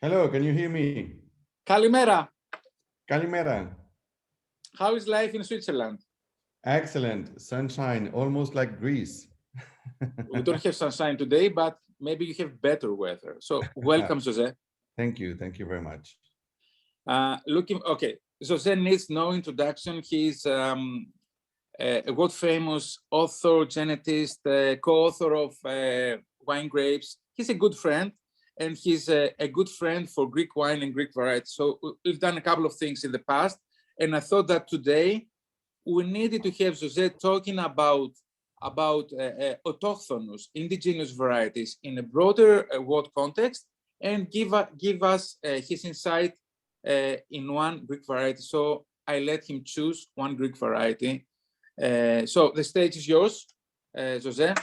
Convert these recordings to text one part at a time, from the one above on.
Hello, can you hear me? Kalimera. Kalimera. How is life in Switzerland? Excellent. Sunshine, almost like Greece. We don't have sunshine today, but maybe you have better weather. So welcome, José. Thank you. Thank you very much. Okay, José needs no introduction. He's a world famous author, genetist, co-author of wine grapes. He's a good friend, and he's a good friend for Greek wine and Greek varieties. So we've done a couple of things in the past, and I thought that today we needed to have José talking about autochthonous, indigenous varieties in a broader world context, and give us his insight in one Greek variety. So I let him choose one Greek variety. So the stage is yours, José.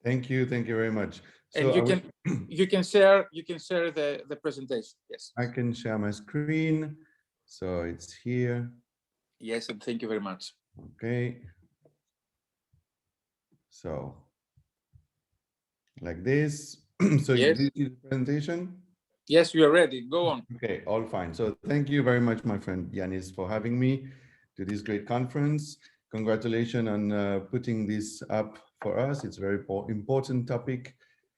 Thank you very much. So and you can share the presentation. Yes, I can share my screen. So it's here. Yes, and thank you very much. Okay. So like this. So yes. You see the presentation? Yes, you are ready. Go on. Okay, all fine. So thank you very much, my friend Giannis, for having me to this great conference. Congratulations on putting this up for us. It's a very important topic.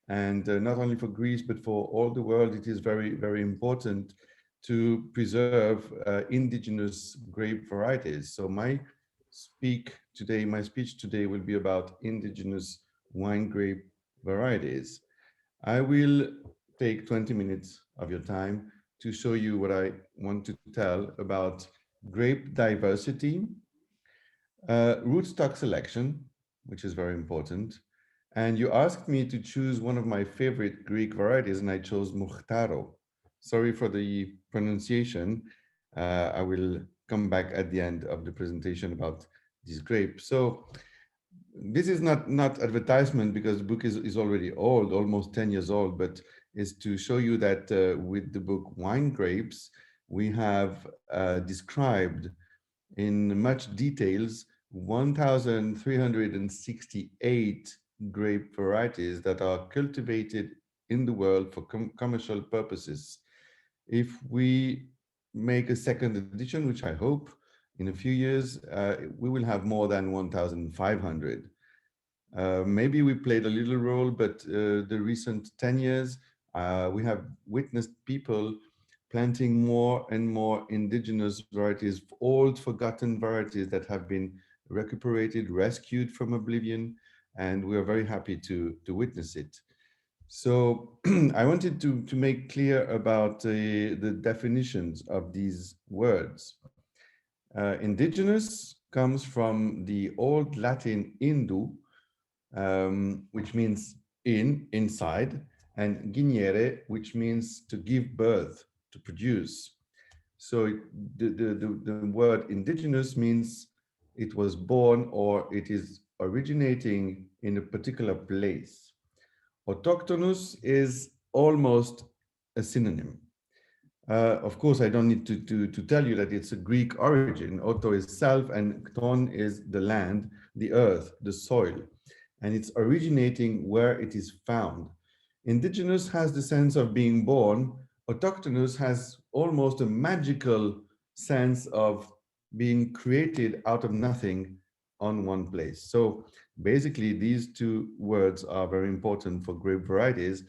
And not only for Greece, but for all the world, it is very important to preserve indigenous grape varieties. So my speech today will be about indigenous wine grape varieties. I will take 20 minutes of your time to show you what I want to tell about grape diversity, rootstock selection, which is very important. And you asked me to choose one of my favorite Greek varieties, and I chose Muhtaro. Sorry for the pronunciation. I will come back at the end of the presentation about this grape. So this is not advertisement, because the book is already old, almost 10 years old, but is to show you that with the book Wine Grapes, we have described in much details 1,368 grape varieties that are cultivated in the world for commercial purposes. If we make a second edition, which I hope in a few years, we will have more than 1,500. Maybe we played a little role, but the recent 10 years, we have witnessed people planting more and more indigenous varieties, old forgotten varieties that have been recuperated, rescued from oblivion, and we are very happy to witness it. So I wanted to make clear about the definitions of these words. Indigenous comes from the Old Latin indu, which means inside, and giniere, which means to give birth, to produce. So the word indigenous means it was born or it is originating in a particular place. Autochthonous is almost a synonym. Of course, I don't need to tell you that it's a Greek origin. Auto is self and chthon is the land, the earth, the soil. And it's originating where it is found. Indigenous has the sense of being born. Autochthonous has almost a magical sense of being created out of nothing on one place. So basically, these two words are very important for grape varieties.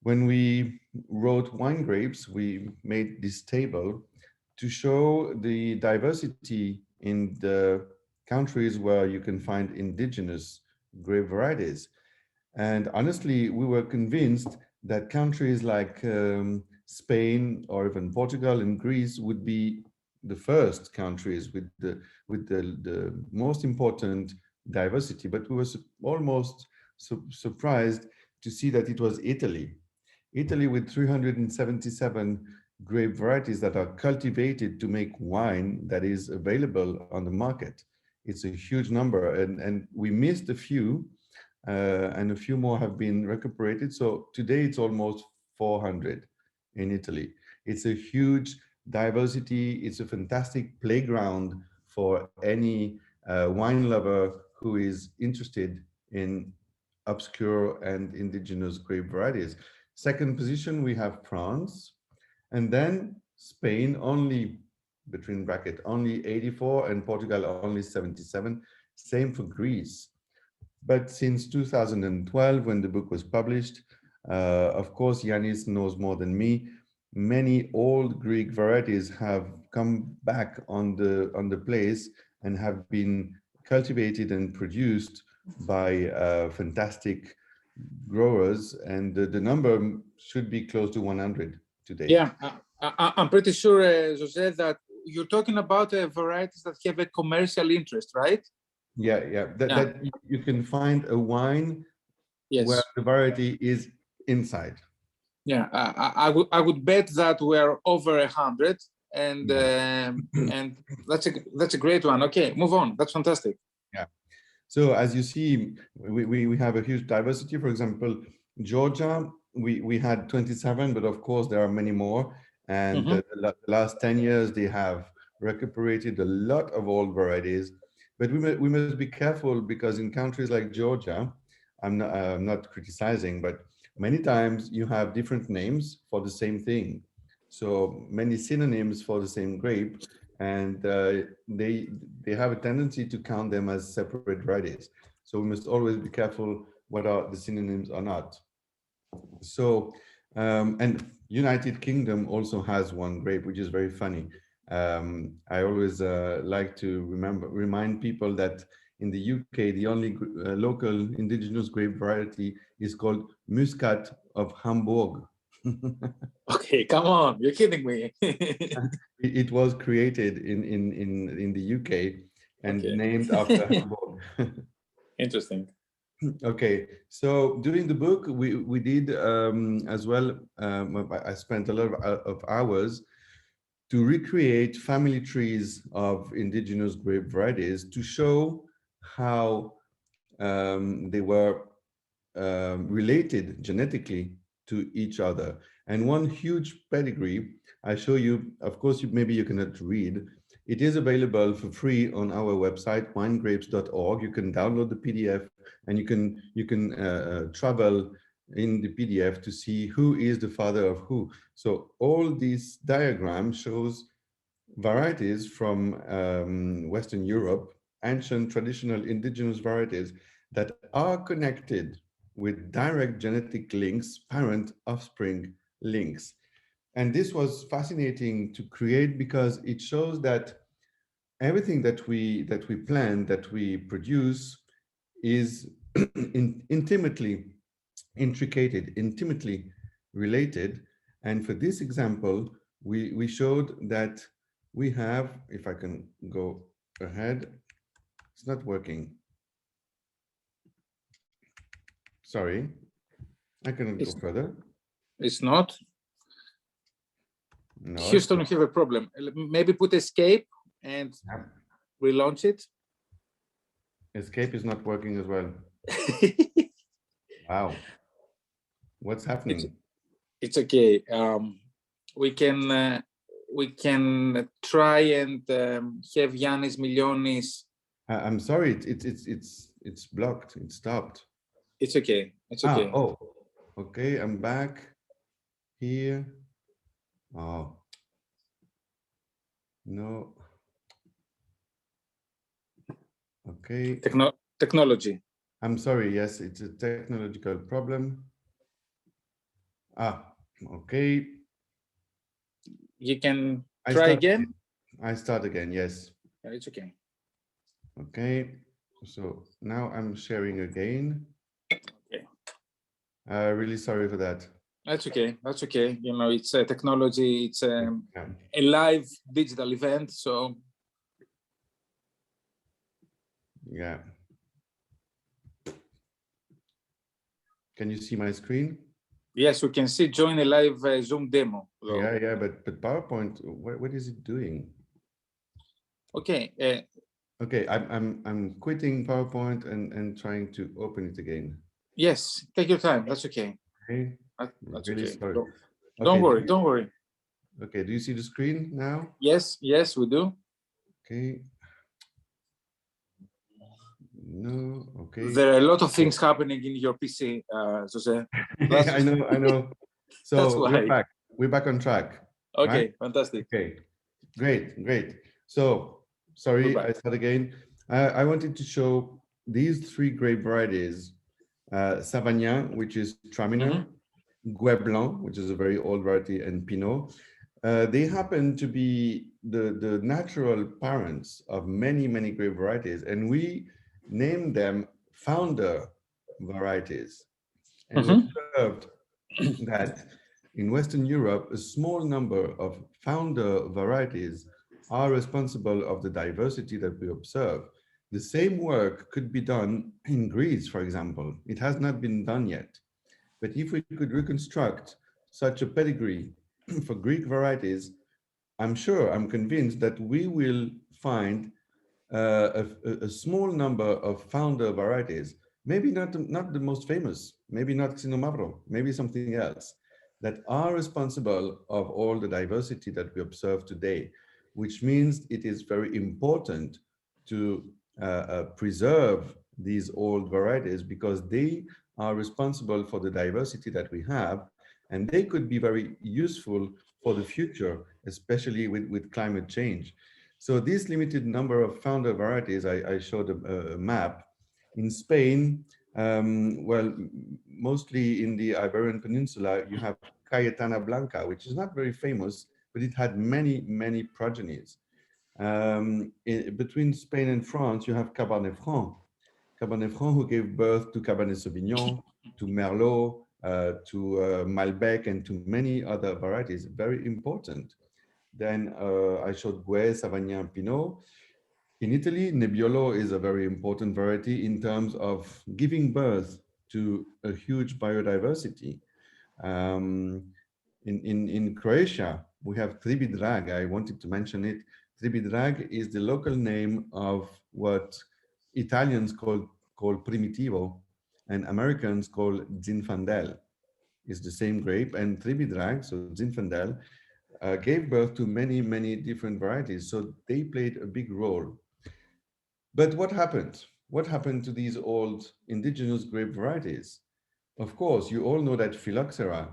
When we wrote Wine Grapes, we made this table to show the diversity in the countries where you can find indigenous grape varieties. And honestly, we were convinced that countries like Spain or even Portugal and Greece would be the first countries with the most important diversity. But we were almost surprised to see that it was Italy. Italy with 377 grape varieties that are cultivated to make wine that is available on the market. It's a huge number, and we missed a few, and a few more have been recuperated. So today it's almost 400 in Italy. It's a huge diversity. It's a fantastic playground for any wine lover who is interested in obscure and indigenous grape varieties. Second position, we have France. And then Spain, only, between bracket, only 84, and Portugal only 77. Same for Greece. But since 2012, when the book was published, of course, Yannis knows more than me, many old Greek varieties have come back on the place and have been cultivated and produced by fantastic growers, and the number should be close to 100 today. Yeah, I'm pretty sure, José, that you're talking about varieties that have a commercial interest, right? Yeah. That you can find a wine where the variety is inside. Yeah, I would bet that we're over 100, and and that's a great one. Okay, move on. That's fantastic. Yeah. So as you see, we have a huge diversity. For example, Georgia, we had 27, but of course there are many more. And the last 10 years, they have recuperated a lot of old varieties. But we must be careful, because in countries like Georgia, I'm not criticizing, but many times you have different names for the same thing. So many synonyms for the same grape, and they have a tendency to count them as separate varieties. So we must always be careful whether the synonyms or not. So, and United Kingdom also has one grape, which is very funny. I always like to remind people that in the UK, the only local indigenous grape variety is called Muscat of Hamburg. Okay, come on, you're kidding me. It was created in the UK and named after Hamburg. Interesting. Okay, so during the book, we did as well, I spent a lot of hours to recreate family trees of indigenous grape varieties to show how they were related genetically to each other. And one huge pedigree, I show you, of course, maybe you cannot read. It is available for free on our website, winegrapes.org. You can download the PDF, and you can travel in the PDF to see who is the father of who. So all these diagrams shows varieties from Western Europe, ancient traditional indigenous varieties that are connected with direct genetic links, parent-offspring links. And this was fascinating to create, because it shows that everything that we plant, that we produce, is intimately intricated, intimately related. And for this example, we showed that we have, if I can go ahead, it's not working. Sorry, I cannot go further. It's not. No, Houston, we have a problem. Maybe put escape and relaunch it. Escape is not working as well. Wow. What's happening? It's okay. We can try and have Yannis Milionis. I'm sorry, it's blocked. It stopped. It's okay. It's okay. Oh, okay. I'm back here. Oh, no. Okay. Technology. I'm sorry. Yes, it's a technological problem. Okay. You can try again. I start again. Yes. Yeah, it's okay. Okay. So now I'm sharing again. Okay. Really sorry for that. That's okay. That's okay. You know, it's a technology. It's a live digital event. So. Yeah. Can you see my screen? Yes, we can see join a live Zoom demo. Though. Yeah, but PowerPoint, what is it doing? Okay. Okay, I'm quitting PowerPoint and trying to open it again. Yes, take your time. That's okay. Okay. That's really okay. Sorry. Don't worry. Don't worry. Okay. Do you see the screen now? Yes. Yes, we do. Okay. No. Okay. There are a lot of things happening in your PC, José. I know. So That's why. we're back. We're back on track. Okay, right? fantastic. Okay, great. So, sorry, I start again. I wanted to show these three grape varieties, Savagnin, which is Traminer, Gouais Blanc, which is a very old variety, and Pinot. They happen to be the natural parents of many grape varieties, and we named them founder varieties. And we observed that in Western Europe, a small number of founder varieties are responsible of the diversity that we observe. The same work could be done in Greece, for example. It has not been done yet. But if we could reconstruct such a pedigree for Greek varieties, I'm convinced that we will find a small number of founder varieties, maybe not the most famous, maybe not Xinomavro, maybe something else, that are responsible of all the diversity that we observe today, which means it is very important to preserve these old varieties because they are responsible for the diversity that we have, and they could be very useful for the future, especially with climate change. So this limited number of founder varieties, I showed a map. In Spain, well, mostly in the Iberian Peninsula, you have Cayetana Blanca, which is not very famous, but it had many progenies. Between Spain and France, you have Cabernet Franc. Cabernet Franc, who gave birth to Cabernet Sauvignon, to Merlot, to Malbec, and to many other varieties, very important. Then I showed Gouais, Savagnin, Pinot. In Italy, Nebbiolo is a very important variety in terms of giving birth to a huge biodiversity. In Croatia, we have Tribidrag. I wanted to mention it. Tribidrag is the local name of what Italians call Primitivo and Americans call Zinfandel. It's the same grape, and Tribidrag, so Zinfandel, gave birth to many different varieties. So they played a big role. But what happened? What happened to these old indigenous grape varieties? Of course, you all know that phylloxera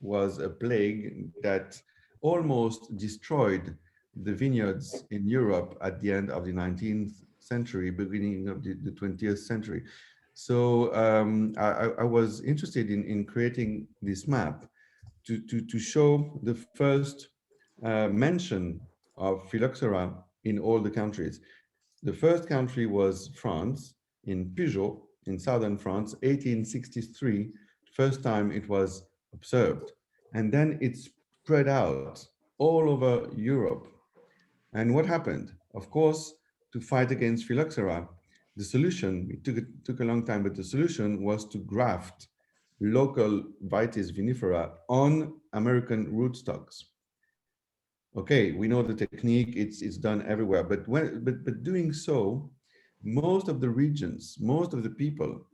was a plague that almost destroyed the vineyards in Europe at the end of the 19th century, beginning of the 20th century. So I was interested in creating this map to show the first mention of phylloxera in all the countries. The first country was France, in Pujol, in southern France, 1863, first time it was observed. And then it spread out all over Europe. And what happened? Of course, to fight against phylloxera, the solution, it took a long time, but the solution was to graft local Vitis vinifera on American rootstocks. Okay, we know the technique, it's done everywhere, but doing so, most of the regions, most of the people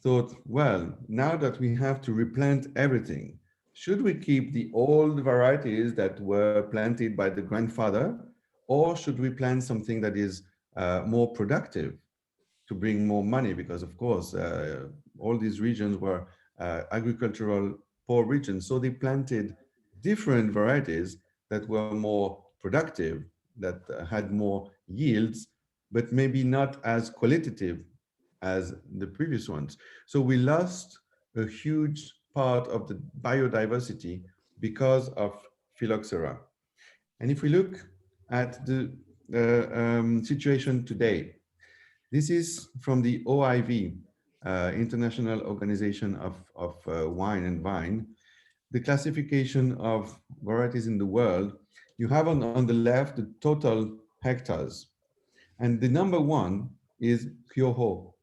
thought, well, now that we have to replant everything, should we keep the old varieties that were planted by the grandfather, or should we plant something that is more productive to bring more money? Because of course, all these regions were agricultural poor regions, so they planted different varieties that were more productive, that had more yields, but maybe not as qualitative as the previous ones. So we lost a huge part of the biodiversity because of phylloxera. And if we look at the situation today, this is from the OIV, International Organization of Wine and Vine, the classification of varieties in the world. You have on the left the total hectares, and the number one is Kyoho.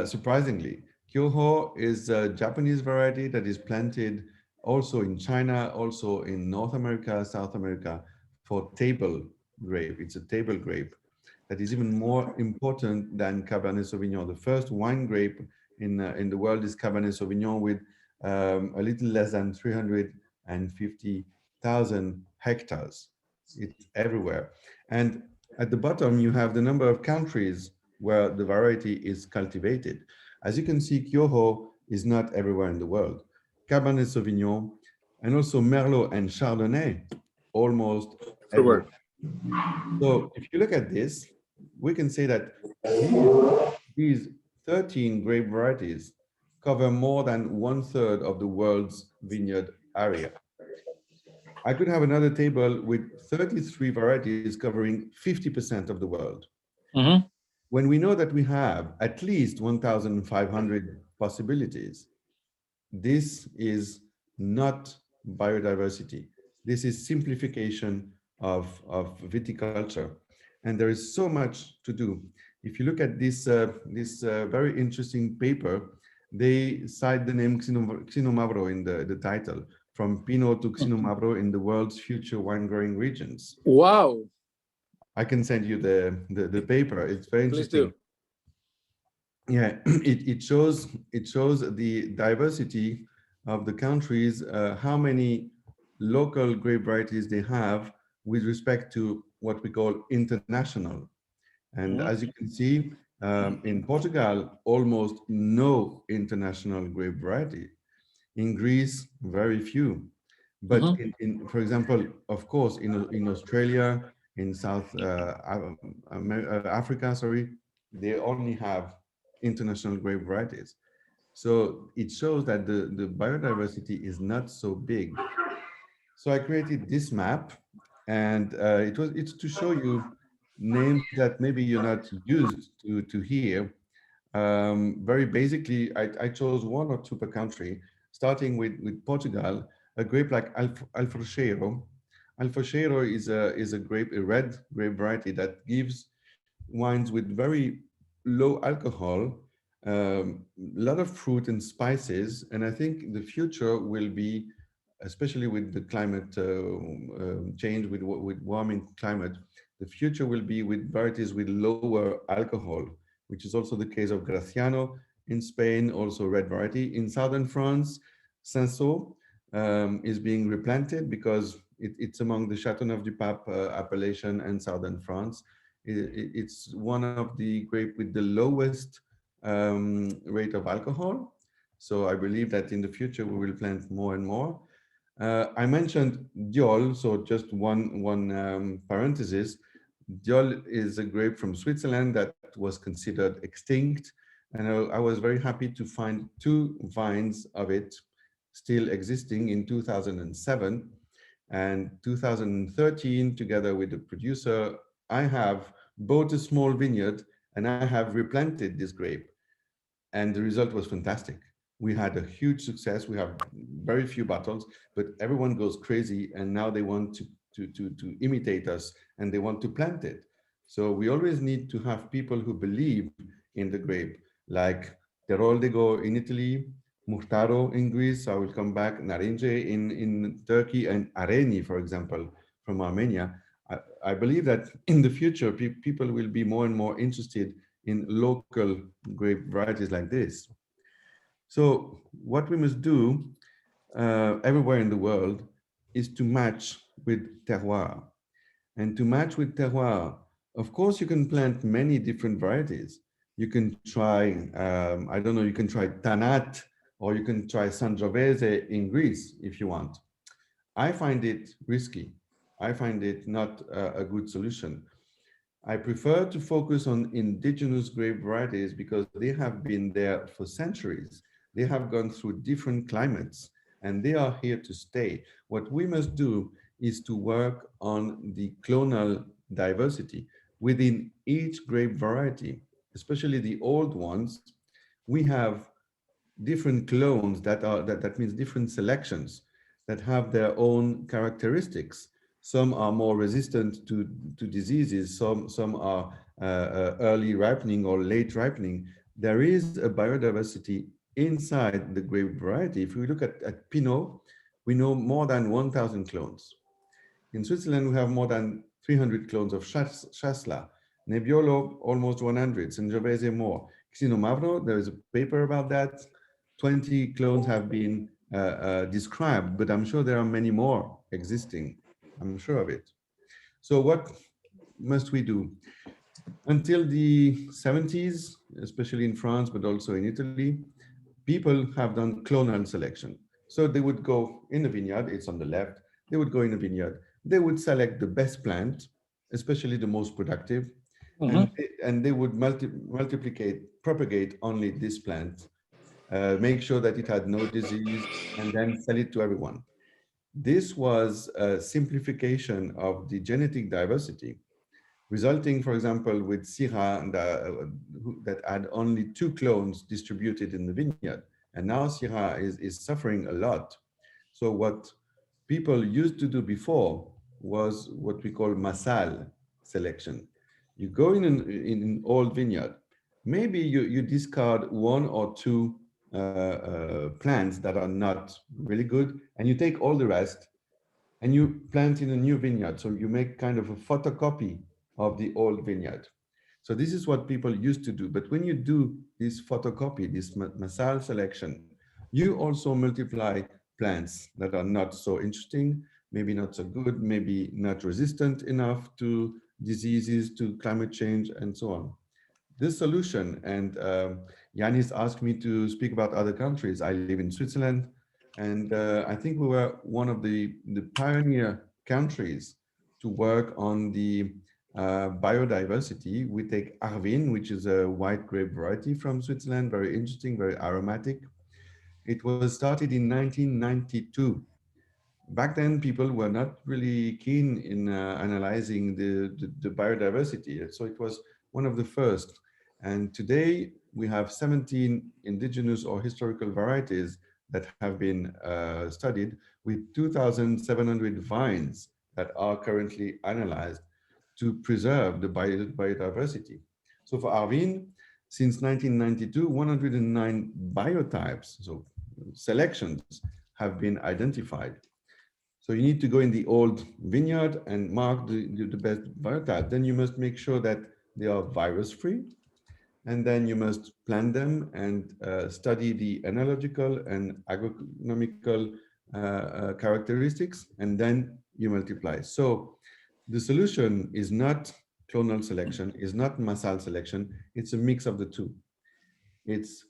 Surprisingly, Kyoho is a Japanese variety that is planted also in China, also in North America, South America, for table grape. It's a table grape that is even more important than Cabernet Sauvignon. The first wine grape in the world is Cabernet Sauvignon with a little less than 350,000 hectares. It's everywhere. And at the bottom, you have the number of countries where the variety is cultivated. As you can see, Kyoho is not everywhere in the world. Cabernet Sauvignon, and also Merlot and Chardonnay almost Everywhere. everywhere. So if you look at this, we can say that these 13 grape varieties cover more than 1/3 of the world's vineyard area. I could have another table with 33 varieties covering 50% of the world. Mm-hmm. When we know that we have at least 1,500 possibilities, this is not biodiversity. This is simplification of viticulture. And there is so much to do. If you look at this, very interesting paper, they cite the name Xinomavro in the title, from Pinot to Xinomavro in the world's future wine growing regions. Wow. I can send you the paper. It's very interesting. Please do. Yeah, it shows the diversity of the countries, how many local grape varieties they have with respect to what we call international. And as you can see, in Portugal, almost no international grape variety. In Greece, very few. But for example, of course, in Australia, in South Africa, sorry, they only have international grape varieties. So it shows that the biodiversity is not so big. So I created this map, and it's to show you names that maybe you're not used to hear. Very basically, I chose one or two per country, starting with Portugal, a grape like Alfrocheiro. Alfrocheiro is a grape, a red grape variety that gives wines with very low alcohol, a lot of fruit and spices. And I think the future will be, especially with the climate change, with warming climate, the future will be with varieties with lower alcohol, which is also the case of Graciano in Spain, also red variety. In southern France, Cinsault is being replanted because it's among the Châteauneuf-du-Pape appellation and southern France. It's one of the grape with the lowest rate of alcohol. So I believe that in the future we will plant more and more. I mentioned Diol, so just one parenthesis. Diol is a grape from Switzerland that was considered extinct, and I was very happy to find 2 vines of it still existing in 2007 and 2013. Together with the producer, I have bought a small vineyard and I have replanted this grape, and the result was fantastic. We had a huge success. We have very few bottles, but everyone goes crazy, and now they want to imitate us and they want to plant it. So we always need to have people who believe in the grape, like Teroldego in Italy, Murtaro in Greece. I will come back. Narince in Turkey, and Areni, for example, from Armenia. I believe that in the future, people will be more and more interested in local grape varieties like this. So what we must do everywhere in the world is to match with terroir. And to match with terroir, of course, you can plant many different varieties. You can try, I don't know, you can try Tanat, or you can try Sangiovese in Greece if you want. I find it risky. I find it not a good solution. I prefer to focus on indigenous grape varieties because they have been there for centuries. They have gone through different climates and they are here to stay. What we must do is to work on the clonal diversity within each grape variety, especially the old ones. We have different clones that means different selections that have their own characteristics. Some are more resistant to diseases, some are early ripening or late ripening. There is a biodiversity inside the grape variety. If we look at Pinot, we know more than 1,000 clones. In Switzerland, we have more than 300 clones of Chasselas. Nebbiolo, almost 100, Sangiovese more. Xinomavro, there is a paper about that. 20 clones have been described, but I'm sure there are many more existing. I'm sure of it. So what must we do? Until the 70s, especially in France, but also in Italy, people have done clonal selection. So they would go in the vineyard, it's on the left, they would go in the vineyard, they would select the best plant, especially the most productive, and they would propagate only this plant, make sure that it had no disease, and then sell it to everyone. This was a simplification of the genetic diversity, resulting, for example, with Syrah that had only 2 clones distributed in the vineyard. And now Syrah is suffering a lot. So what people used to do before was what we call massal selection. You go in an old vineyard, maybe you discard 1 or 2 plants that are not really good, and you take all the rest and you plant in a new vineyard. So you make kind of a photocopy of the old vineyard. So this is what people used to do. But when you do this photocopy, this massal selection, you also multiply plants that are not so interesting, maybe not so good, maybe not resistant enough to diseases, to climate change, and so on. This solution, and Yannis asked me to speak about other countries. I live in Switzerland, and I think we were one of the pioneer countries to work on the biodiversity. We take Arvin, which is a white grape variety from Switzerland, very interesting, very aromatic. It was started in 1992. Back then, people were not really keen in analyzing the biodiversity. So it was one of the first. And today we have 17 indigenous or historical varieties that have been studied, with 2,700 vines that are currently analyzed to preserve the biodiversity. So for Arvin, since 1992, 109 biotypes, so selections, have been identified. So you need to go in the old vineyard and mark the best biotype. Then you must make sure that they are virus-free. And then you must plant them and study the enological and agronomical characteristics, and then you multiply. So the solution is not clonal selection, is not massal selection, it's a mix of the two. It's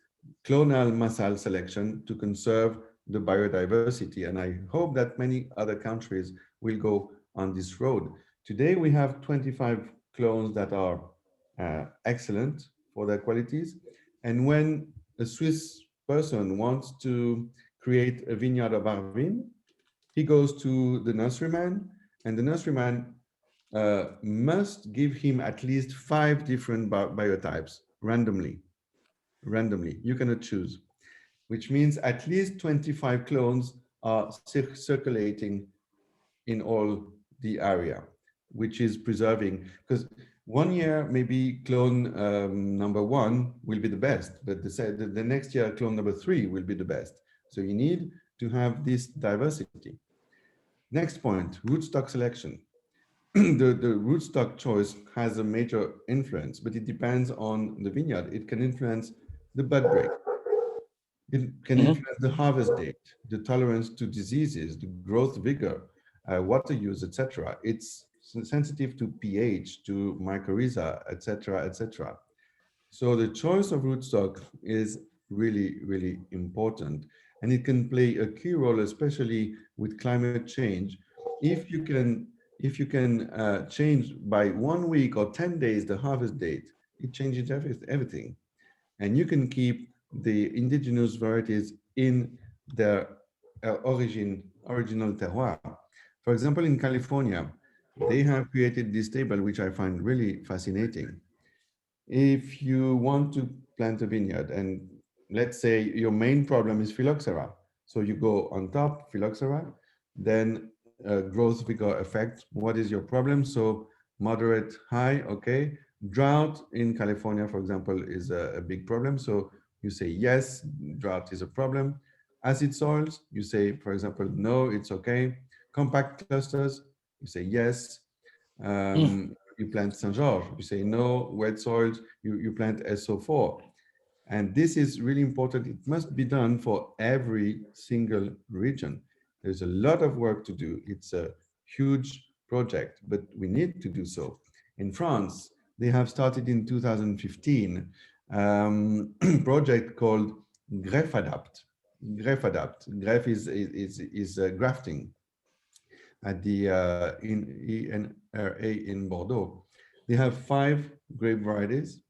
clonal massal selection to conserve the biodiversity. And I hope that many other countries will go on this road. Today, we have 25 clones that are excellent for their qualities. And when a Swiss person wants to create a vineyard of Arvin, he goes to the nurseryman, and the nurseryman must give him at least 5 different biotypes randomly. You cannot choose, which means at least 25 clones are circulating in all the area, which is preserving, because one year maybe clone number 1 will be the best, but the next year clone number 3 will be the best. So you need to have this diversity. Next point, rootstock selection. The rootstock choice has a major influence, but it depends on the vineyard. It can influence the bud break. It can influence the harvest date, the tolerance to diseases, the growth vigor, water use, etc. It's sensitive to pH, to mycorrhiza, etc., etc. So the choice of rootstock is really, really important, and it can play a key role, especially with climate change. If you can change by 1 week or 10 days the harvest date, it changes everything, and you can keep the indigenous varieties in their original terroir. For example, in California, they have created this table, which I find really fascinating. If you want to plant a vineyard, and let's say your main problem is phylloxera, so you go on top, phylloxera, then growth vigor effect. What is your problem? So moderate, high, okay. Drought in California, for example, is a big problem. So you say, yes, drought is a problem. Acid soils, you say, for example, no, it's okay. Compact clusters, you say, yes. You plant Saint-Georges, you say, no. Wet soils, you plant SO4. And this is really important. It must be done for every single region. There's a lot of work to do. It's a huge project, but we need to do so. In France, they have started in 2015 project called Grape Adapt. Grape adapt. Grape is grafting at the INRA in Bordeaux. They have 5 grape varieties,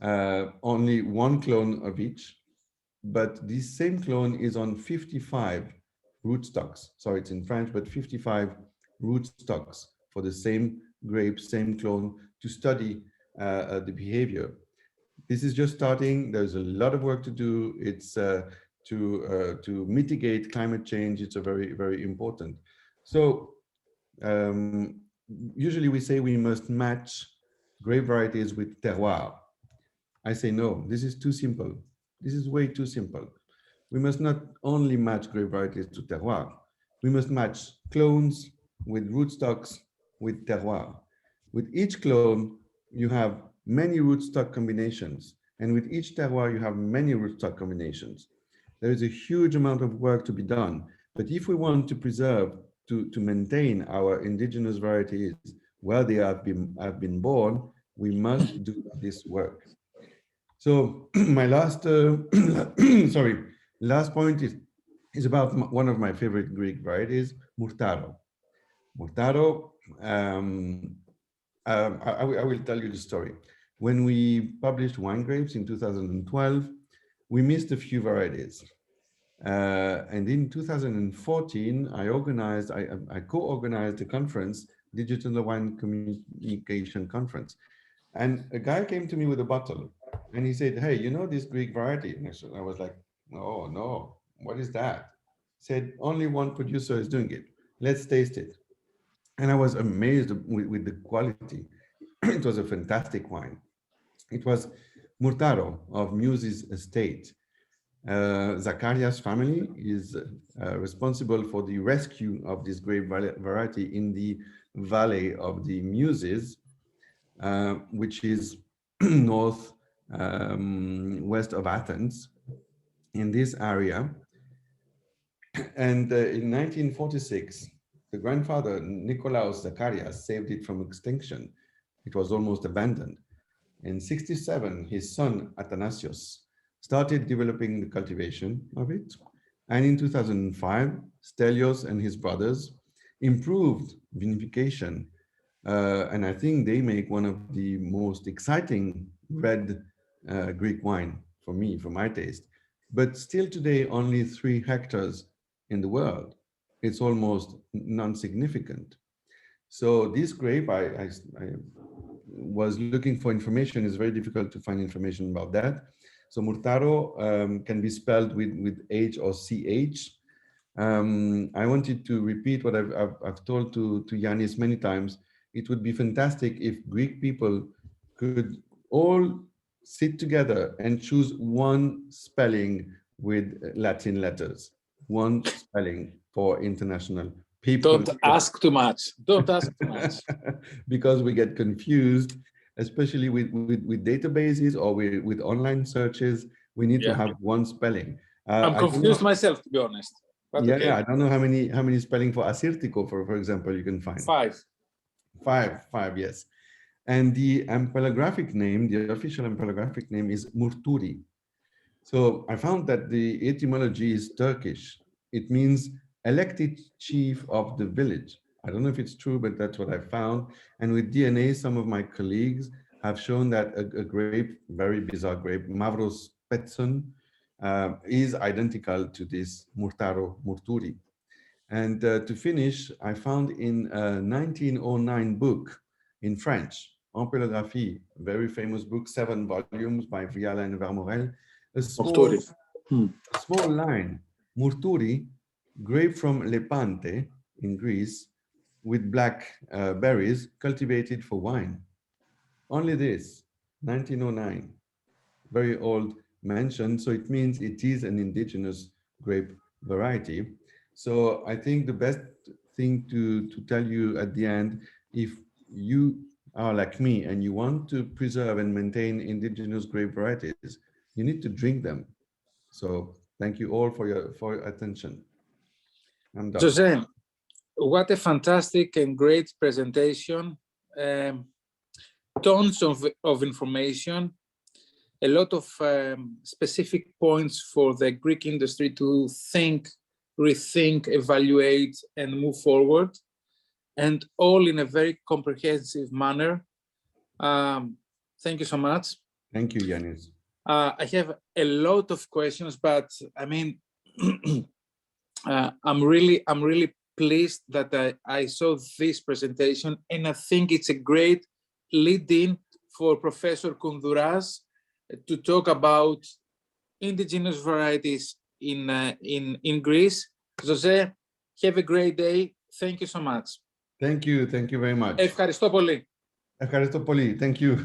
only 1 clone of each, but this same clone is on 55 rootstocks. Sorry, it's in French, but 55 rootstocks for the same grape, same clone, to study the behavior. This is just starting. There's a lot of work to do. It's to mitigate climate change. It's a very, very important. So usually we say we must match grape varieties with terroir. I say no, this is too simple. This is way too simple. We must not only match grape varieties to terroir. We must match clones with rootstocks with terroir. With each clone, you have many rootstock combinations, and with each terroir, you have many rootstock combinations. There is a huge amount of work to be done, but if we want to preserve, to maintain our indigenous varieties where they have been born, we must do this work. So my last, last point is about one of my favorite Greek varieties, Murtaro. Murtaro, I will tell you the story. When we published Wine Grapes in 2012, we missed a few varieties. And in 2014, I co-organized a conference, Digital Wine Communication Conference. And a guy came to me with a bottle and he said, hey, you know this Greek variety? And I was like, oh, no, what is that? He said, only one producer is doing it. Let's taste it. And I was amazed with the quality. It was a fantastic wine. It was Murtaro of Muse's estate. Zacharias' family is responsible for the rescue of this grape variety in the valley of the Muses, which is north west of Athens, in this area. And in 1946, the grandfather, Nikolaos Zacharias, saved it from extinction. It was almost abandoned. In 1967, his son, Athanasios, started developing the cultivation of it. And in 2005, Stelios and his brothers improved vinification. And I think they make one of the most exciting red Greek wine for me, for my taste. But still today, only 3 hectares in the world. It's almost non-significant. So this grape, I was looking for information. It's very difficult to find information about that. So Murtaro can be spelled with H or CH. I wanted to repeat what I've told to Giannis many times. It would be fantastic if Greek people could all sit together and choose one spelling with Latin letters, one spelling for international people. Don't ask too much. Don't ask too much. Because we get confused, especially with databases or with online searches. We need to have one spelling. I'm confused myself, to be honest. But yeah, okay. I don't know how many spelling for Assyrtiko, for example, you can find. 5. 5, yes. And the ampelographic name, the official ampelographic name is Murturi. So I found that the etymology is Turkish. It means elected chief of the village. I don't know if it's true, but that's what I found. And with DNA, some of my colleagues have shown that a grape, very bizarre grape, Mavros Petson, is identical to this Murtaro Murturi. And to finish, I found in a 1909 book in French, Ampélographie, very famous book, 7 volumes by Viala and Vermorel, a small line, Murturi, grape from Lepante in Greece, with black berries cultivated for wine. Only this, 1909, very old mention. So it means it is an indigenous grape variety. So I think the best thing to tell you at the end, if you are like me and you want to preserve and maintain indigenous grape varieties, you need to drink them. So thank you all for your attention. I'm done. José, what a fantastic and great presentation. Tons of information. a lot of specific points for the Greek industry to think, rethink, evaluate, and move forward, and all in a very comprehensive manner. Thank you so much. Thank you, Giannis. I have a lot of questions, but I mean, I'm really pleased that I saw this presentation, and I think it's a great lead-in for Professor Koundouras to talk about indigenous varieties in Greece. José, have a great day. Thank you so much. Thank you very much. Ευχαριστώ πολύ. Ευχαριστώ πολύ. Thank you.